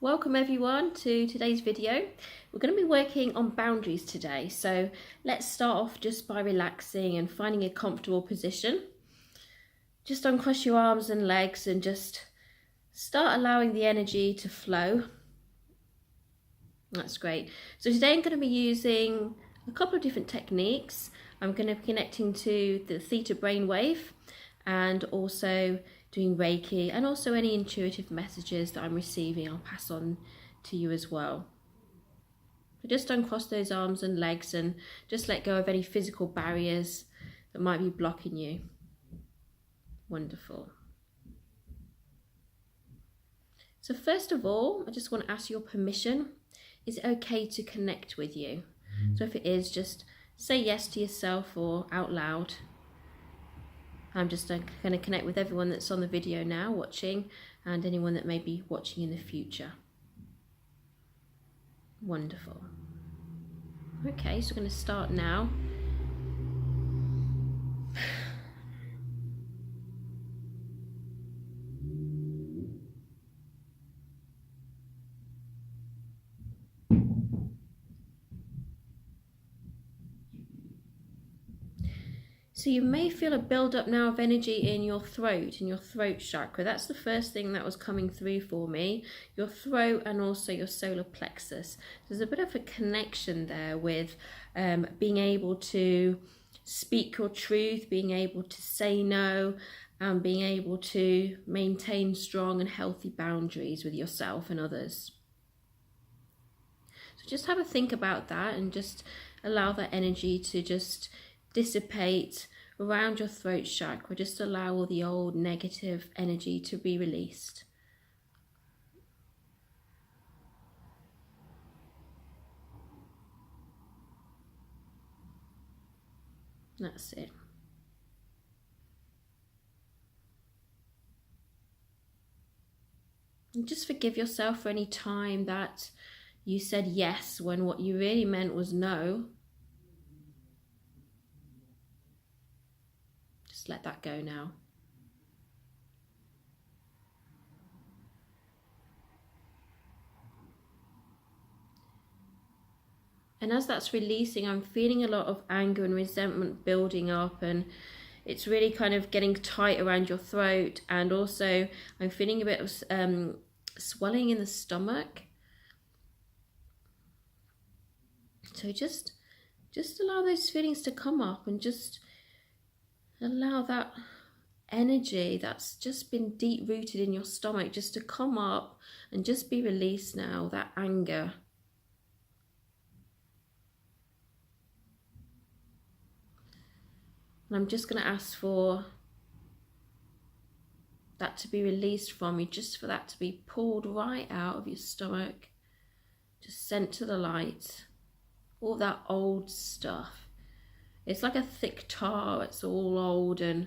Welcome everyone to today's video. We're going to be working on boundaries today. So let's start off just by relaxing and finding a comfortable position. Just uncross your arms and legs and just start allowing the energy to flow. That's great. So today I'm going to be using a couple of different techniques. I'm going to be connecting to the Theta brainwave and also doing Reiki, and also any intuitive messages that I'm receiving I'll pass on to you as well. So just uncross those arms and legs and just let go of any physical barriers that might be blocking you. Wonderful. So first of all, I just want to ask your permission. Is it okay to connect with you? So if it is, just say yes to yourself or out loud. I'm just going to connect with everyone that's on the video now watching and anyone that may be watching in the future. Wonderful. Okay, so we're going to start now. So you may feel a build-up now of energy in your throat chakra. That's the first thing that was coming through for me. Your throat and also your solar plexus. There's a bit of a connection there with being able to speak your truth, being able to say no, and being able to maintain strong and healthy boundaries with yourself and others. So just have a think about that and just allow that energy to just dissipate around your throat chakra. Just allow all the old negative energy to be released. That's it. And just forgive yourself for any time that you said yes when what you really meant was no. Just let that go now. And as that's releasing, I'm feeling a lot of anger and resentment building up, and it's really kind of getting tight around your throat, and also I'm feeling a bit of swelling in the stomach. So just allow those feelings to come up and just allow that energy that's just been deep rooted in your stomach just to come up and just be released now, that anger. And I'm just going to ask for that to be released from you, just for that to be pulled right out of your stomach, just sent to the light. All that old stuff. It's like a thick tar, it's all old and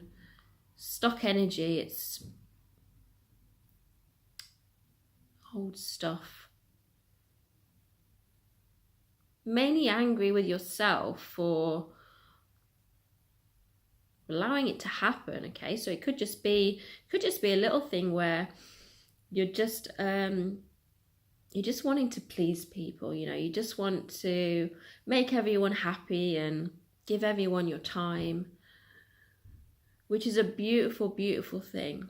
stuck energy, it's old stuff. Mainly angry with yourself for allowing it to happen, okay? So it could just be a little thing where you're just wanting to please people, you know, you just want to make everyone happy and give everyone your time, which is a beautiful, beautiful thing.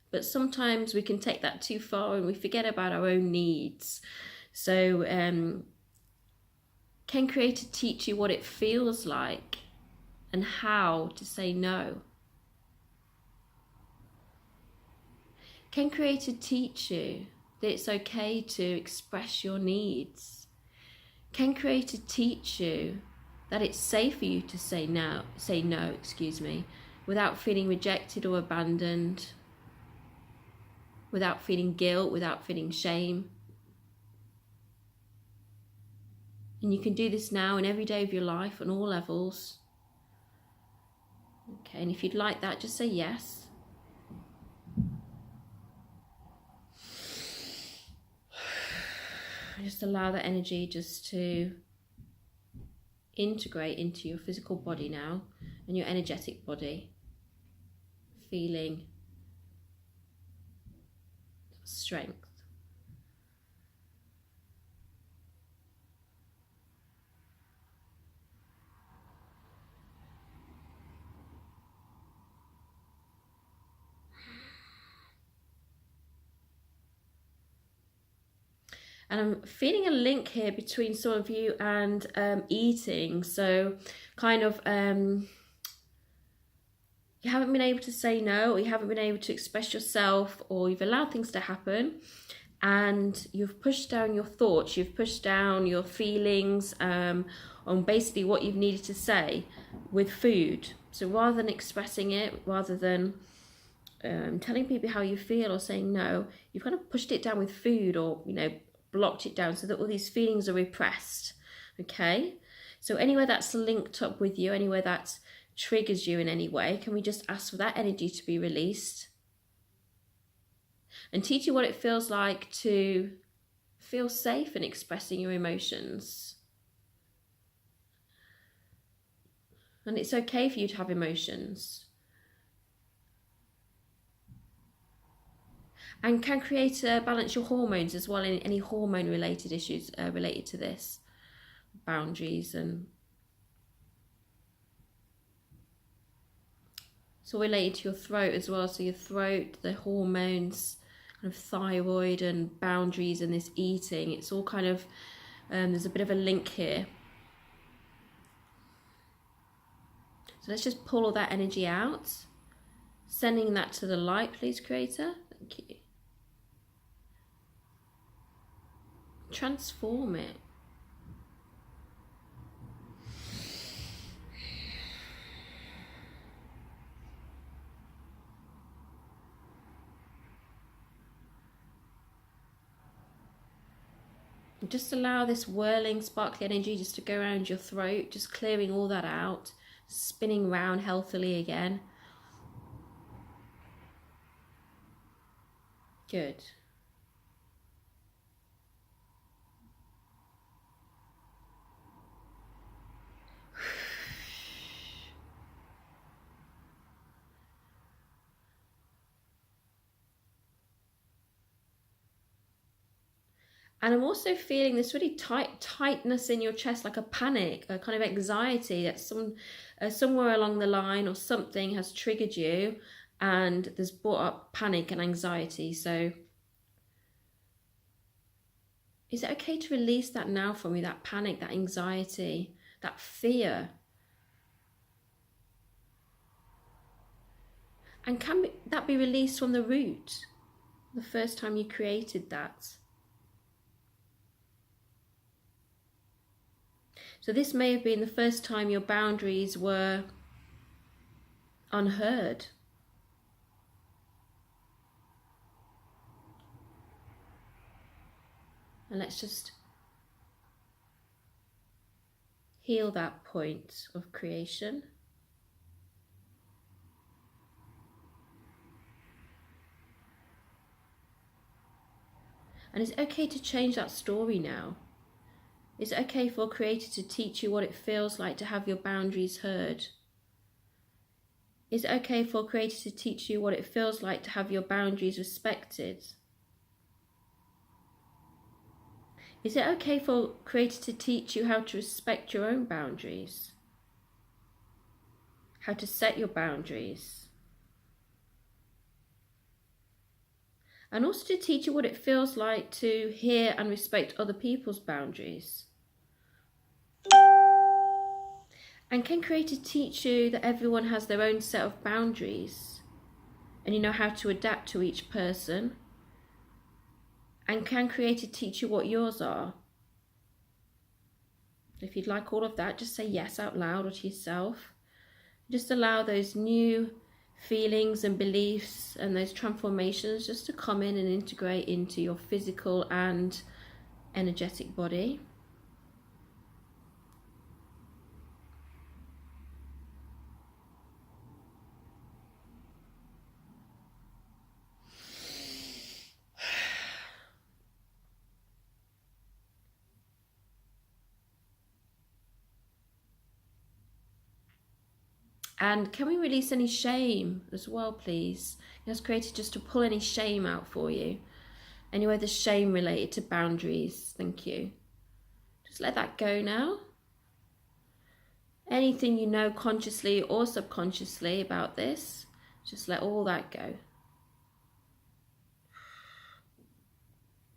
But sometimes we can take that too far and we forget about our own needs. So can Creator teach you what it feels like and how to say no? Can Creator teach you that it's okay to express your needs? Can Creator teach you that it's safe for you to say no, without feeling rejected or abandoned, without feeling guilt, without feeling shame? And you can do this now in every day of your life on all levels. Okay, and if you'd like that, just say yes. Just allow that energy just to integrate into your physical body now and your energetic body, feeling strength. And I'm feeling a link here between some of you and eating. So kind of you haven't been able to say no, or you haven't been able to express yourself, or you've allowed things to happen and you've pushed down your thoughts, you've pushed down your feelings on basically what you've needed to say with food. So rather than expressing it, rather than telling people how you feel or saying no, you've kind of pushed it down with food, or, you know, blocked it down so that all these feelings are repressed. Okay, so anywhere that's linked up with you, anywhere that triggers you in any way, can we just ask for that energy to be released and teach you what it feels like to feel safe in expressing your emotions. And it's okay for you to have emotions, and can create balance your hormones as well, in any hormone related issues related to this, boundaries. And it's all related to your throat as well, so your throat, the hormones, kind of thyroid, and boundaries, and this eating, it's all kind of there's a bit of a link here. So let's just pull all that energy out, sending that to the light, please, Creator. Thank you. Transform it. Just allow this whirling, sparkly energy just to go around your throat, just clearing all that out, spinning round healthily again. Good. And I'm also feeling this really tightness in your chest, like a panic, a kind of anxiety that somewhere along the line or something has triggered you, and there's brought up panic and anxiety. So is it okay to release that now from you, that panic, that anxiety, that fear? And can that be released from the root, the first time you created that? So this may have been the first time your boundaries were unheard. And let's just heal that point of creation. And it's okay to change that story now. It's okay for Creator to teach you what it feels like to have your boundaries heard. It's okay for Creator to teach you what it feels like to have your boundaries respected. Is it okay for Creator to teach you how to respect your own boundaries? How to set your boundaries? And also to teach you what it feels like to hear and respect other people's boundaries. And can Creator teach you that everyone has their own set of boundaries, and you know how to adapt to each person? And can Creator teach you what yours are? If you'd like all of that, just say yes out loud or to yourself. Just allow those new feelings and beliefs and those transformations just to come in and integrate into your physical and energetic body. And can we release any shame as well, please? It's created just to pull any shame out for you. Anywhere there's shame related to boundaries, thank you. Just let that go now. Anything you know consciously or subconsciously about this, just let all that go.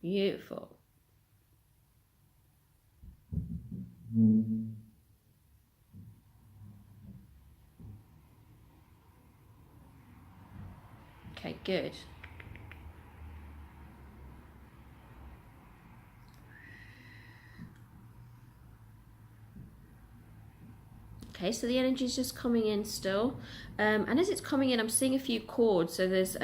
Beautiful. Okay, good. Okay, so the energy is just coming in still. And as it's coming in, I'm seeing a few cords. So there's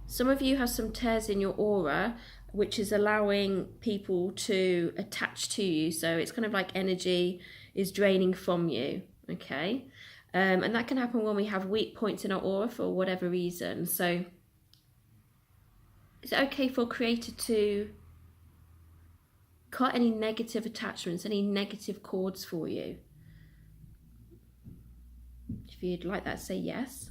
some of you have some tears in your aura, which is allowing people to attach to you. So it's kind of like energy is draining from you, okay? And that can happen when we have weak points in our aura for whatever reason. So is it okay for Creator to cut any negative attachments, any negative cords for you? If you'd like that, say yes.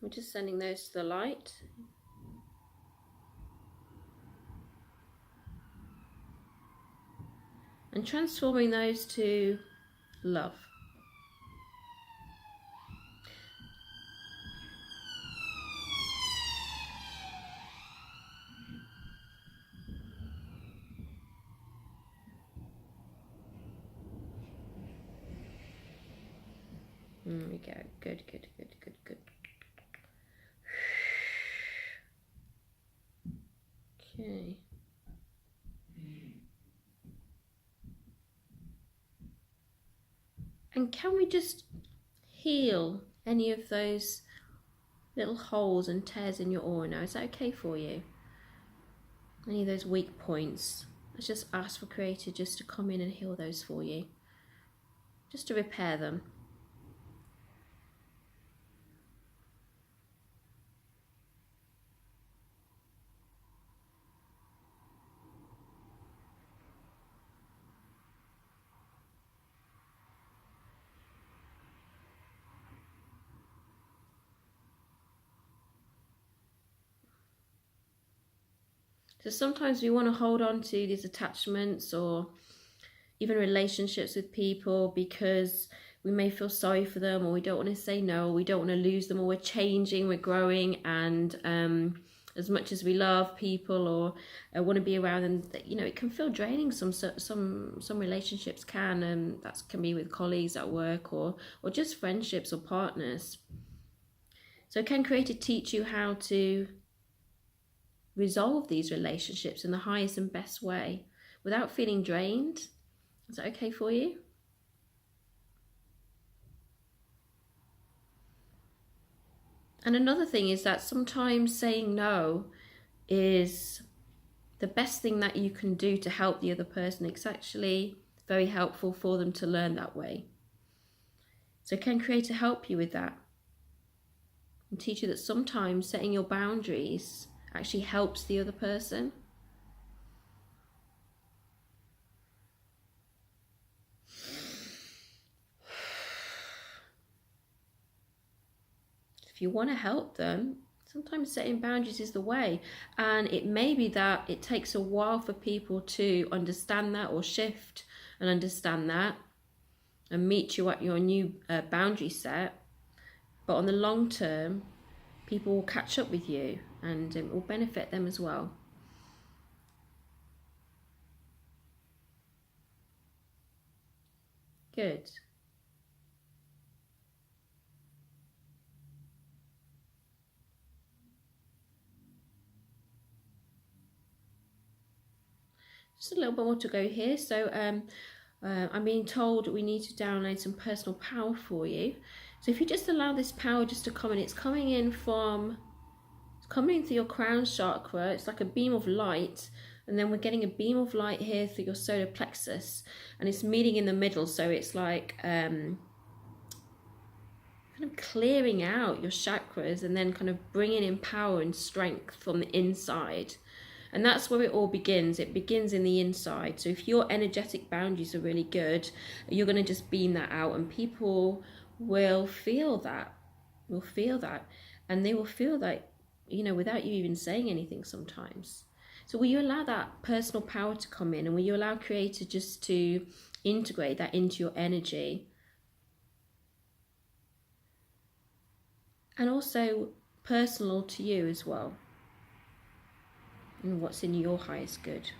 We're just sending those to the light. And transforming those to love. There we go. Good, good, good, good, good. Okay. And can we just heal any of those little holes and tears in your aura now? Is that okay for you? Any of those weak points? Let's just ask for Creator just to come in and heal those for you. Just to repair them. So sometimes we want to hold on to these attachments or even relationships with people because we may feel sorry for them, or we don't want to say no, or we don't want to lose them, or we're changing, we're growing, and as much as we love people or want to be around them, you know, it can feel draining. Some relationships can, and that can be with colleagues at work or just friendships or partners. So can Creator teach you how to resolve these relationships in the highest and best way without feeling drained? Is that okay for you? And another thing is that sometimes saying no is the best thing that you can do to help the other person. It's actually very helpful for them to learn that way. So can Creator help you with that and teach you that sometimes setting your boundaries actually helps the other person? If you want to help them, sometimes setting boundaries is the way. And it may be that it takes a while for people to understand that or shift and understand that and meet you at your new boundary set. But on the long term, people will catch up with you and it will benefit them as well. Good. Just a little bit more to go here. So I'm being told we need to download some personal power for you. So if you just allow this power just to come in, it's coming in through your crown chakra. It's like a beam of light, and then we're getting a beam of light here through your solar plexus, and it's meeting in the middle. So it's like kind of clearing out your chakras and then kind of bringing in power and strength from the inside. And that's where it all begins. It begins in the inside. So if your energetic boundaries are really good, you're going to just beam that out, and people will feel that. And they will feel that, you know, without you even saying anything sometimes. So will you allow that personal power to come in, and will you allow Creator just to integrate that into your energy? and also personal to you as well, and what's in your highest good.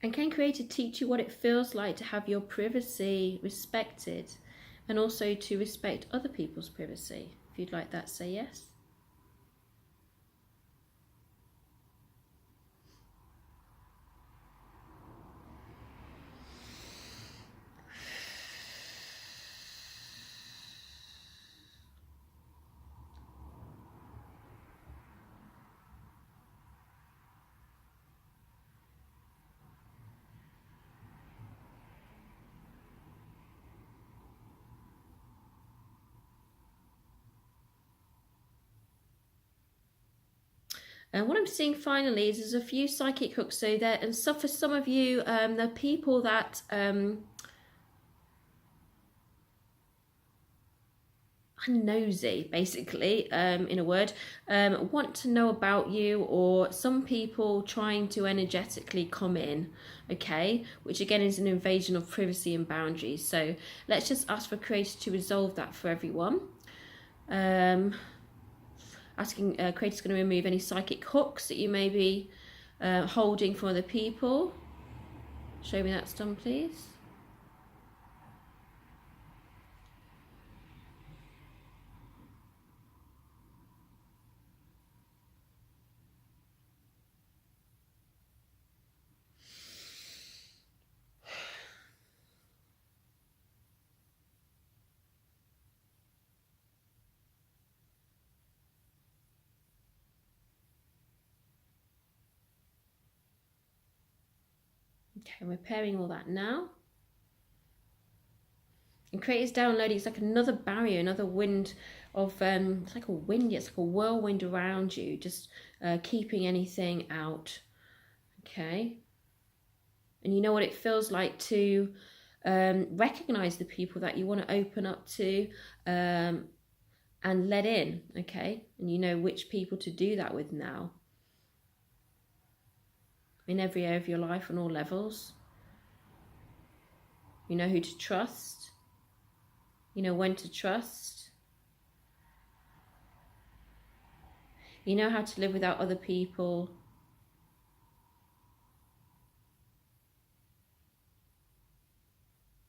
And can Creator teach you what it feels like to have your privacy respected, and also to respect other people's privacy? If you'd like that, say yes. And what I'm seeing finally is there's a few psychic hooks. So there, and so for some of you, the people that are nosy, basically, in a word, want to know about you, or some people trying to energetically come in, okay, which again is an invasion of privacy and boundaries. So let's just ask for Creator to resolve that for everyone. Asking Creator's going to remove any psychic hooks that you may be holding for other people. Show me that's done, please. Okay, I'm repairing all that now. And Creator's downloading, it's like another barrier, another wind of, it's like a wind, it's like a whirlwind around you, just keeping anything out, okay? And you know what it feels like to recognize the people that you want to open up to and let in, okay? And you know which people to do that with now. In every area of your life on all levels. You know who to trust. You know when to trust. You know how to live without other people.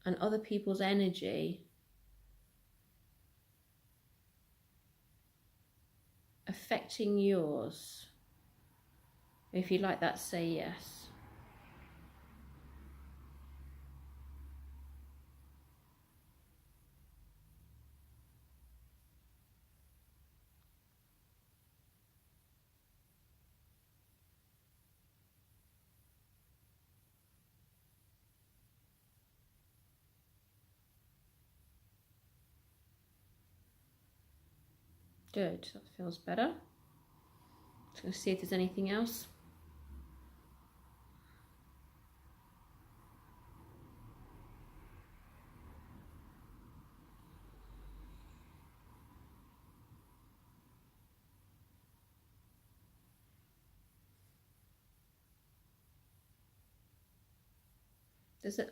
And other people's energy affecting yours. If you like that, say yes. Good, that feels better. Just going to see if there's anything else.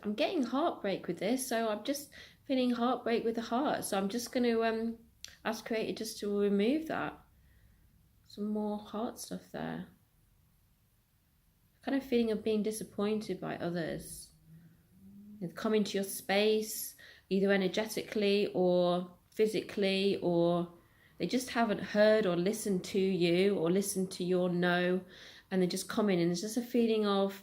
I'm getting heartbreak with this, so I'm just feeling heartbreak with the heart. So I'm just going to ask Creator just to remove that. Some more heart stuff there. Kind of feeling of being disappointed by others. They've come into your space, either energetically or physically, or they just haven't heard or listened to you or listened to your no, and they just come in, and there's just a feeling of,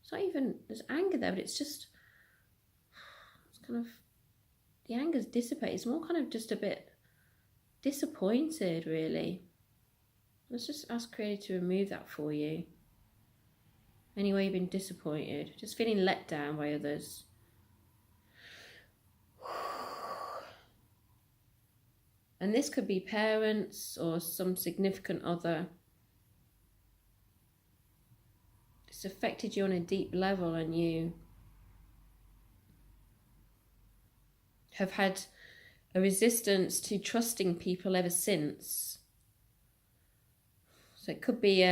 it's not even, there's anger there, but it's just, it's kind of, the anger's dissipated. It's more kind of just a bit disappointed, really. Let's just ask Creator to remove that for you. Anyway, you've been disappointed, just feeling let down by others. And this could be parents or some significant other. It's affected you on a deep level, and you have had a resistance to trusting people ever since. So it could be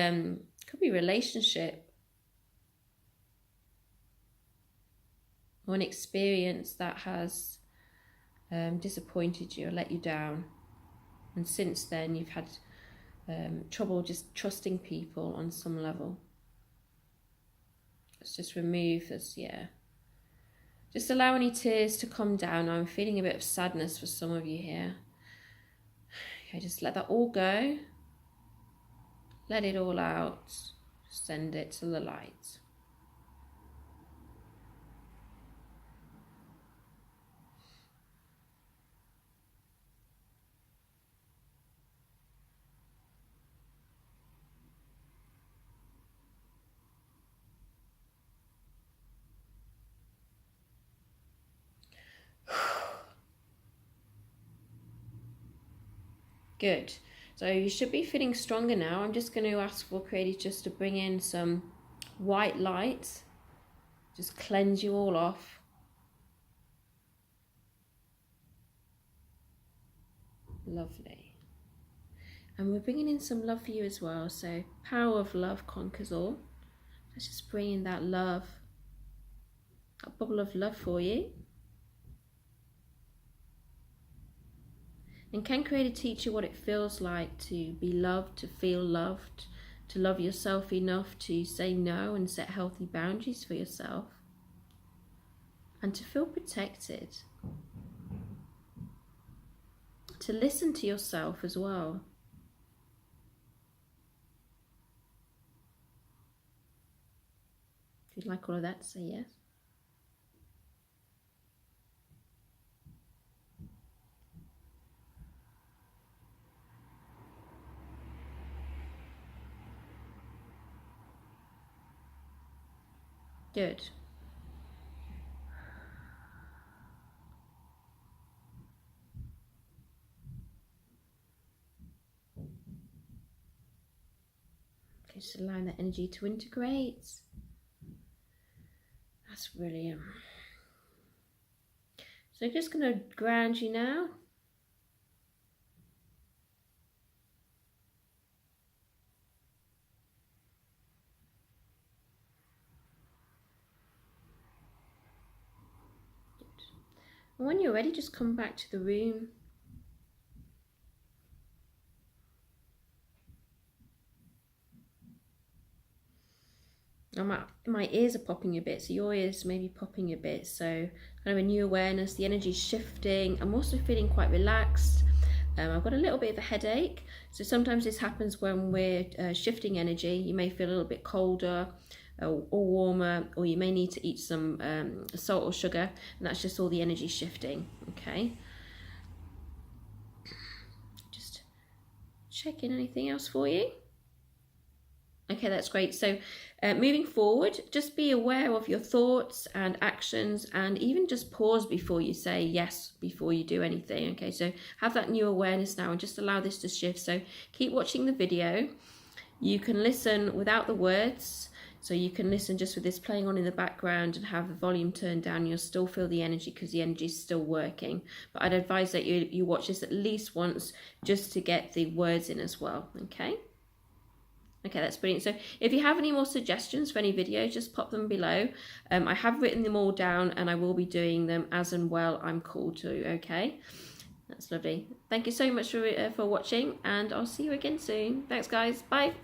relationship or an experience that has disappointed you or let you down, and since then you've had trouble just trusting people on some level. Let's just remove this, yeah. Just allow any tears to come down. I'm feeling a bit of sadness for some of you here. Okay, just let that all go. Let it all out. Send it to the light. Good. So you should be feeling stronger now. I'm just going to ask for Creative just to bring in some white light. Just cleanse you all off. Lovely. And we're bringing in some love for you as well. So power of love conquers all. Let's just bring in that love, that bubble of love for you. And can Creator teach you what it feels like to be loved, to feel loved, to love yourself enough to say no and set healthy boundaries for yourself, and to feel protected, to listen to yourself as well. If you'd like all of that, say yes. Good. Okay, just allowing that energy to integrate. That's brilliant. So I'm just going to ground you now. And when you're ready, just come back to the room. My ears are popping a bit, so your ears may be popping a bit. So kind of a new awareness, the energy's shifting. I'm also feeling quite relaxed. I've got a little bit of a headache. So sometimes this happens when we're shifting energy. You may feel a little bit colder or warmer, or you may need to eat some salt or sugar, and that's just all the energy shifting. Okay. Just checking anything else for you. Okay, that's great. So moving forward, just be aware of your thoughts and actions, and even just pause before you say yes, before you do anything. Okay, so have that new awareness now and just allow this to shift. So keep watching the video. You can listen without the words. So you can listen just with this playing on in the background and have the volume turned down. You'll still feel the energy because the energy is still working. But I'd advise that you watch this at least once just to get the words in as well. Okay. Okay, that's brilliant. So if you have any more suggestions for any videos, just pop them below. I have written them all down and I will be doing them as and well I'm called to, okay? That's lovely. Thank you so much for watching, and I'll see you again soon. Thanks, guys. Bye.